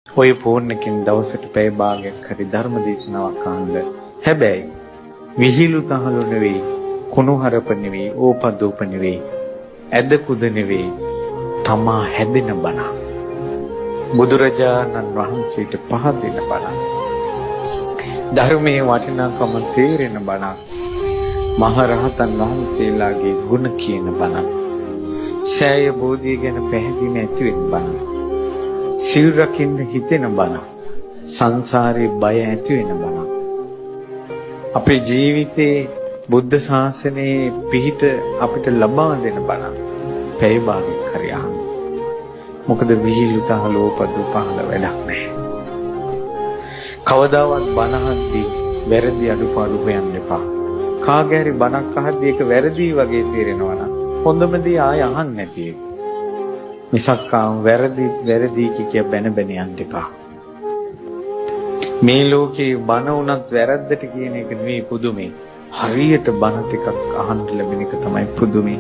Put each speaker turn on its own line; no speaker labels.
ඔය ෆෝන් එකෙන් දවසට පැය භාගයක් හරි ධර්ම දේශනාවක් අහන්න. හැබැයි විහිළු තහළු නෙවෙයි, කුණුහරුප නෙවෙයි, ඕපදූප නෙවෙයි, ඇද කුද නෙවෙයි, තමා හැදෙන බණ. බුදුරජාණන් වහන්සේට පහදින බණ. ධර්මයේ වටිනාකම තේරෙන බණ. මහරහතන් වහන්සේලාගේ ගුණ කියන බණ. සෑය බෝධිය ගැන පැහැදිලි නැති වෙන බණ. සිල් රකින්න හිතෙන බණ. සංසාරේ බය ඇති වෙන බණ. අපේ ජීවිතේ බුද්ධ ශාසනයේ පිහිට අපිට ලබා දෙන බණ. පැය භාගයක් හරි අහන්න. මොකද විහිළු තහළු ඕපදූ පහළ වැඩක් නැහැ. කවදාවත් බණ අහද්දී වැරදි අඩුපාඩු හොයන්න එපා. කාගේ හරි බණක් අහද්දී ඒක වැරදි වගේ තේරෙනවා නම් හොඳම දේ ආය අහන්න නැති එක. මිසක් වැරදි කිය බැන යන්න එපා. මේ ලෝකේ බණ උනත් වැරද්දට කියන එක නෙවෙයි පුදුමේ. හරියට බණ ටිකක් අහන්න ලැබෙන එක තමයි පුදුමේ.